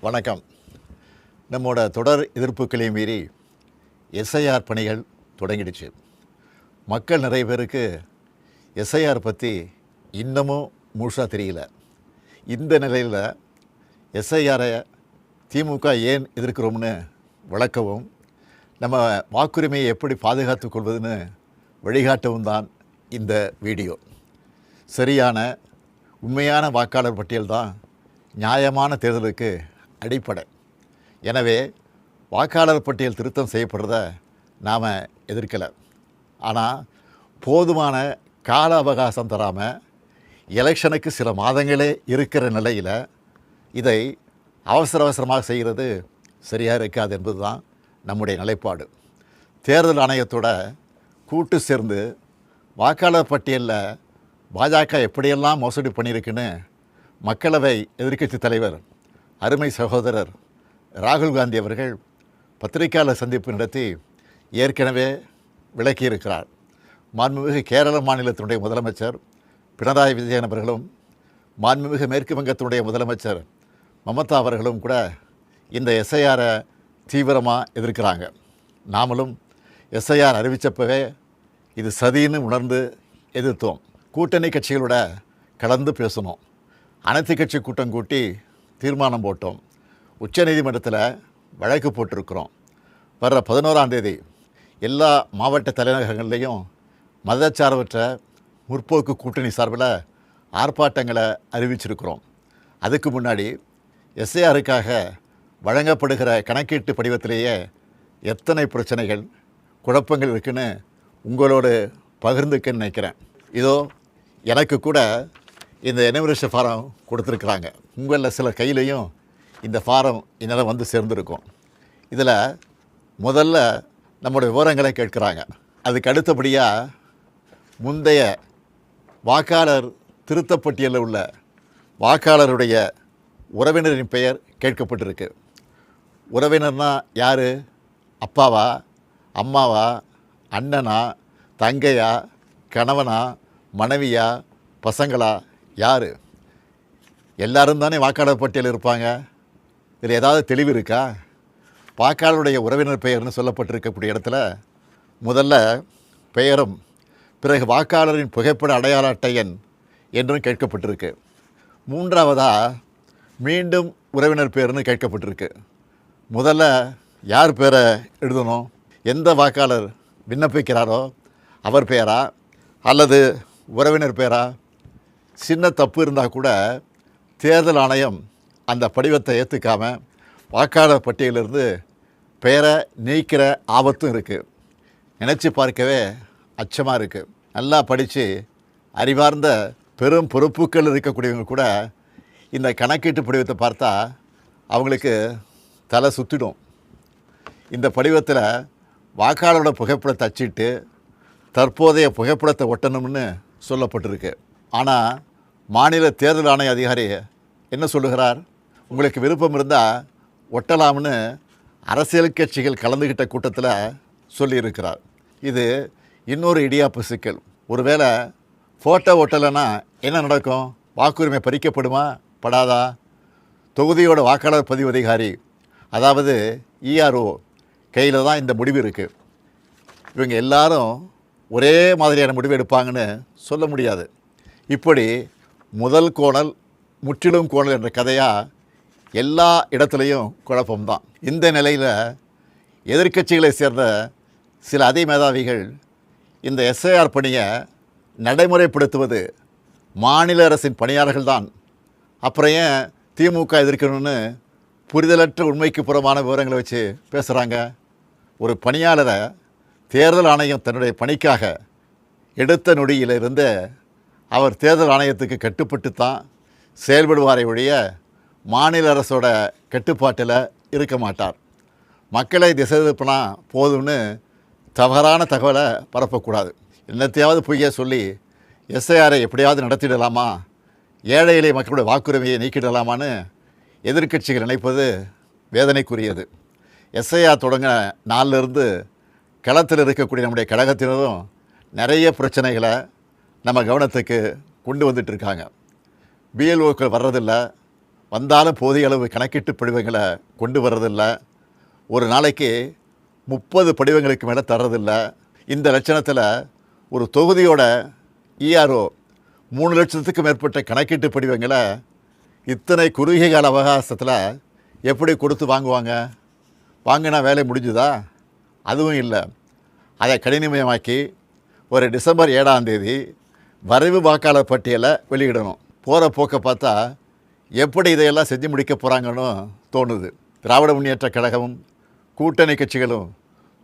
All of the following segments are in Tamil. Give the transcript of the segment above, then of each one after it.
வணக்கம். நம்மோட தொடர் எதிர்ப்புகளை மீறி எஸ்ஐஆர் பணிகள் தொடங்கிடுச்சு. மக்கள் நிறைய பேருக்கு எஸ்ஐஆர் பற்றி இன்னமும் முழுசாக தெரியல. இந்த நிலையில் எஸ்ஐஆரை திமுக ஏன் எதிர்க்கிறோம்னு விளக்கவும், நம்ம வாக்குரிமையை எப்படி பாதுகாத்து கொள்வதுன்னு வழிகாட்டவும் தான் இந்த வீடியோ. சரியான உண்மையான வாக்காளர் பட்டியல் தான் நியாயமான தேர்தலுக்கு அடிப்படை. எனவே வாக்காளர் பட்டியல் திருத்தம் செய்யப்படுறத நாம் எதிர்க்கலை. ஆனால் போதுமான கால அவகாசம் தராமல் எலெக்ஷனுக்கு சில மாதங்களே இருக்கிற நிலையில் இதை அவசரமாக செய்கிறது சரியாக இருக்காது என்பது தான் நம்முடைய நிலைப்பாடு. தேர்தல் ஆணையத்தோட கூட்டு சேர்ந்து வாக்காளர் பட்டியலில் பாஜக எப்படியெல்லாம் மோசடி பண்ணியிருக்குன்னு மக்களவை எதிர்க்கட்சி தலைவர் அருமை சகோதரர் ராகுல் காந்தி அவர்கள் பத்திரிகையாளர் சந்திப்பு நடத்தி ஏற்கனவே விளக்கியிருக்கிறார். மாண்புமிகு கேரள மாநிலத்தினுடைய முதலமைச்சர் பினராயி விஜயன் அவர்களும் மாண்புமிகு மேற்கு வங்கத்தினுடைய முதலமைச்சர் மமதா அவர்களும் கூட இந்த எஸ்ஐஆரை தீவிரமாக எதிர்க்கிறாங்க. நாமளும் எஸ்ஐஆர் அறிவித்தப்பவே இது சதின்னு உணர்ந்து எதிர்த்தோம். கூட்டணி கட்சிகளோட கலந்து பேசணும். அனைத்து கட்சி கூட்டம் கூட்டி தீர்மானம் போட்டோம். உச்சநீதிமன்றத்தில் வழக்கு போட்டிருக்கிறோம். வர்ற 11ஆம் தேதி எல்லா மாவட்ட தலைநகரங்கள்லேயும் மதச்சார்பற்ற முற்போக்கு கூட்டணி சார்பில் ஆர்ப்பாட்டங்களை அறிவிச்சிருக்கிறோம். அதுக்கு முன்னாடி எஸ்ஐஆருக்காக வழங்கப்படுகிற கணக்கீட்டு படிவத்திலேயே எத்தனை பிரச்சனைகள் குழப்பங்கள் இருக்குன்னு உங்களோடு பகிர்ந்துக்கன்னு நினைக்கிறேன். இதோ எனக்கு கூட இந்த எனுமரேஷன் ஃபாரம் கொடுத்துருக்குறாங்க. உங்களில் சில கையிலையும் இந்த ஃபாரம் இந்நேரம் வந்து சேர்ந்துருக்கும். இதில் முதல்ல நம்முடைய விவரங்களை கேட்குறாங்க. அதுக்கு அடுத்தபடியாக முந்தைய வாக்காளர் திருத்தப்பட்டியலில் உள்ள வாக்காளருடைய உறவினரின் பெயர் கேட்கப்பட்டிருக்கு. உறவினர்னா யார்? அப்பாவா, அம்மாவா, அண்ணனா, தங்கையா, கணவனா, மனைவியா, பசங்களா, யார்? எல்லாரும் தானே வாக்காளர் பட்டியல் இருப்பாங்க. இதில் ஏதாவது தெளிவு இருக்கா? வாக்காளருடைய உறவினர் பெயர்னு சொல்லப்பட்டிருக்கக்கூடிய இடத்துல முதல்ல பெயரும் பிறகு வாக்காளரின் புகைப்பட அடையாள அட்டை எண் என்றும் கேட்கப்பட்டிருக்கு. மூன்றாவதாக மீண்டும் உறவினர் பெயர்னு கேட்கப்பட்டிருக்கு. முதல்ல யார் பேரை எழுதணும்? எந்த வாக்காளர் விண்ணப்பிக்கிறாரோ அவர் பெயரா அல்லது உறவினர் பேரா? சின்ன தப்பு இருந்தால் கூட தேர்தல் ஆணையம் அந்த படிவத்தை ஏற்றுக்காமல் வாக்காளர் பட்டியலிருந்து பெயரை நீக்கிற ஆபத்தும் இருக்குது. நினச்சி பார்க்கவே அச்சமாக இருக்குது. நல்லா படித்து அறிவார்ந்த பெரும் பொறுப்புகள் இருக்கக்கூடியவங்க கூட இந்த கணக்கீட்டு படிவத்தை பார்த்தா அவங்களுக்கு தலை சுற்றிடும். இந்த படிவத்தில் வாக்காளரோட புகைப்படத்தை அச்சிட்டு தற்போதைய புகைப்படத்தை ஒட்டணும்னு சொல்லப்பட்டிருக்கு. ஆனால் மாநில தேர்தல் ஆணைய அதிகாரி என்ன சொல்லுகிறார்? உங்களுக்கு விருப்பம் இருந்தால் ஒட்டலாம்னு அரசியல் கட்சிகள் கலந்துக்கிட்ட கூட்டத்தில் சொல்லியிருக்கிறார். இது இன்னொரு இடியாப்பு சிக்கல். ஒருவேளை ஃபோட்டோ ஒட்டலைன்னா என்ன நடக்கும்? வாக்குரிமை பறிக்கப்படுமா படாதா? தொகுதியோட வாக்காளர் பதிவு அதிகாரி, அதாவது இஆர்ஓ கையில் தான் இந்த முடிவு இருக்குது. இவங்க எல்லாரும் ஒரே மாதிரியான முடிவு எடுப்பாங்கன்னு சொல்ல முடியாது. இப்படி முதல் கோணல் முற்றிலும் கோணல் என்ற கதையாக எல்லா இடத்துலையும் குழப்பம்தான். இந்த நிலையில் எதிர்க்கட்சிகளை சேர்ந்த சில அதிமேதாவிகள் இந்த எஸ்ஐஆர் பணியை நடைமுறைப்படுத்துவது மாநில அரசின் பணியாளர்கள் தான், அப்புறம் ஏன் திமுக எதிர்க்கணும்னு புரிதலற்ற உண்மைக்கு புறமான விவரங்களை வச்சு பேசுகிறாங்க. ஒரு பணியாளரை தேர்தல் ஆணையம் தன்னுடைய பணிக்காக எடுத்த நொடியிலிருந்து அவர் தேர்தல் ஆணையத்துக்கு கட்டுப்பட்டு தான் செயல்படுவாரை ஒழிய மாநில அரசோட கட்டுப்பாட்டில் இருக்க மாட்டார். மக்களை திசை திருப்பினா போதும்னு தவறான தகவலை பரப்பக்கூடாது. என்னத்தையாவது பொய்ய சொல்லி எஸ்ஐஆரை எப்படியாவது நடத்திடலாமா, ஏழை எளிய மக்களுடைய வாக்குரிமையை நீக்கிடலாமான்னு எதிர்க்கட்சிகள் நினைப்பது வேதனைக்குரியது. எஸ்ஐஆர் தொடங்க நாளிலிருந்து களத்தில் இருக்கக்கூடிய நம்முடைய கழகத்தினரும் நிறைய பிரச்சனைகளை நம்ம கவனத்துக்கு கொண்டு வந்துட்டுருக்காங்க. பிஎல்ஓக்கள் வர்றதில்லை, வந்தாலும் போதிய அளவு கணக்கீட்டு படிவங்களை கொண்டு வர்றதில்ல. ஒரு நாளைக்கு 30 படிவங்களுக்கு மேலே தர்றதில்ல. இந்த லட்சணத்தில் ஒரு தொகுதியோட இஆர்ஓ 3 லட்சத்துக்கு மேற்பட்ட கணக்கீட்டு படிவங்களை இத்தனை குறுகிய கால அவகாசத்தில் எப்படி கொடுத்து வாங்குவாங்க? வாங்கினா வேலை முடிஞ்சுதா? அதுவும் இல்லை. அதை கடினமயமாக்கி ஒரு டிசம்பர் 7ஆம் தேதி வரைவு வாக்காளர் பட்டியலை வெளியிடணும். போகிற போக்கை பார்த்தா எப்படி இதையெல்லாம் செஞ்சு முடிக்க போகிறாங்கன்னு தோணுது. திராவிட முன்னேற்றக் கழகமும் கூட்டணி கட்சிகளும்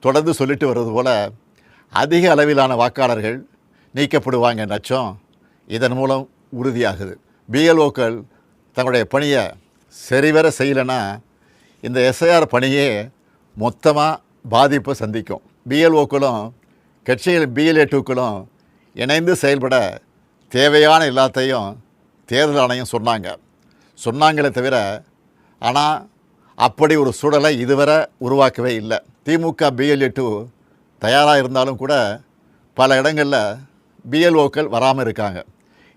தொடர்ந்து சொல்லிட்டு வர்றது போல் அதிக அளவிலான வாக்காளர்கள் நீக்கப்படுவாங்க நச்சம் இதன் மூலம் உறுதியாகுது. பிஎல்ஓக்கள் தங்களுடைய பணியை சரிவர செய்யலைன்னா இந்த எஸ்ஐஆர் பணியே மொத்தமாக பாதிப்பை சந்திக்கும். பிஎல்ஓக்களும் கட்சிகள் பிஎல்ஏ2க்களும் இணைந்து செயல்பட தேவையான எல்லாத்தையும் தேர்தல் ஆணையம் சொன்னாங்களே தவிர ஆனால் அப்படி ஒரு சூழலை இதுவரை உருவாக்கவே இல்லை. திமுக பிஎல்ஏ2 தயாராக இருந்தாலும் கூட பல இடங்களில் பிஎல்ஓக்கள் வராமல் இருக்காங்க.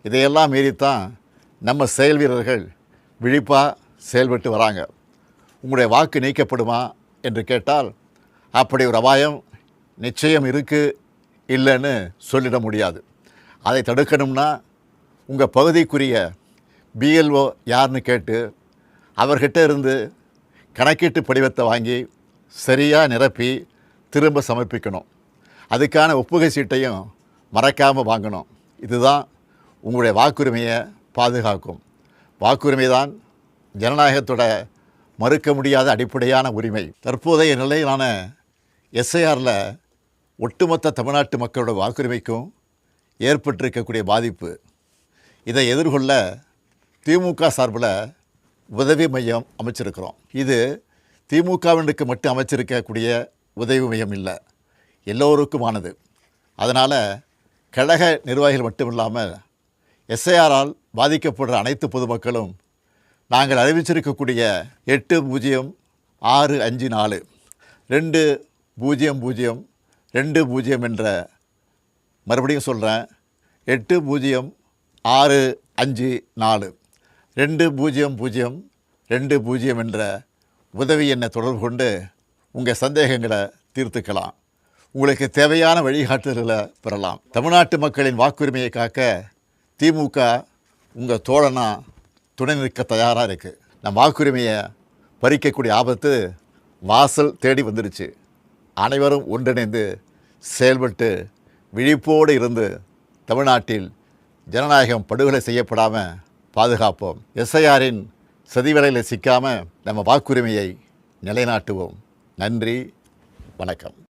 இதையெல்லாம் மீறித்தான் நம்ம செயல் வீரர்கள் விழிப்பாக செயல்பட்டு வராங்க. உங்களுடைய வாக்கு நீக்கப்படுமா என்று கேட்டால் அப்படி ஒரு அபாயம் நிச்சயம் இருக்குது, இல்லைன்னு சொல்லிட முடியாது. அதை தடுக்கணும்னா உங்கள் பகுதிக்குரிய பிஎல்ஓ யாருன்னு கேட்டு அவர்கிட்ட இருந்து கணக்கீட்டு படிவத்தை வாங்கி சரியாக நிரப்பி திரும்ப சமர்ப்பிக்கணும். அதுக்கான ஒப்புகை சீட்டையும் மறக்காமல் வாங்கணும். இதுதான் உங்களுடைய வாக்குரிமையை பாதுகாக்கும். வாக்குரிமை தான் ஜனநாயகத்தோட மறுக்க முடியாத அடிப்படையான உரிமை. தற்போதைய நிலையிலான எஸ்ஐஆரில் ஒட்டுமொத்த தமிழ்நாட்டு மக்களோட வாக்குரிமைக்கும் ஏற்பட்டிருக்கக்கூடிய பாதிப்பு, இதை எதிர்கொள்ள திமுக சார்பில் உதவி மையம் அமைச்சிருக்கிறோம். இது திமுகவினருக்கு மட்டும் அமைச்சிருக்கக்கூடிய உதவி மையம் இல்லை, எல்லோருக்குமானது. அதனால் கழக நிர்வாகிகள் மட்டும் இல்லாமல் எஸ்ஐஆரால் பாதிக்கப்படுற அனைத்து பொதுமக்களும் நாங்கள் அறிவிச்சிருக்கக்கூடிய 806542 200220 என்ற, மறுபடியும் சொல்கிறேன், 806542 200220 என்ற உதவி எண்ணை தொடர்பு கொண்டு உங்கள் சந்தேகங்களை தீர்த்துக்கலாம். உங்களுக்கு தேவையான வழிகாட்டுதல்களை பெறலாம். தமிழ்நாட்டு மக்களின் வாக்குரிமையை காக்க திமுக உங்கள் தோழனா துணை நிற்க தயாராக இருக்குது. நம் வாக்குரிமையை பறிக்கக்கூடிய ஆபத்து வாசல் தேடி வந்துடுச்சு. அனைவரும் ஒன்றிணைந்து செயல்பட்டு விழிப்போடு இருந்து தமிழ்நாட்டில் ஜனநாயகம் படுகொலை செய்யப்படாமல் பாதுகாப்போம். எஸ்ஐஆரின் சதிவலையில் சிக்காமல் நம்ம வாக்குரிமையை நிலைநாட்டுவோம். நன்றி, வணக்கம்.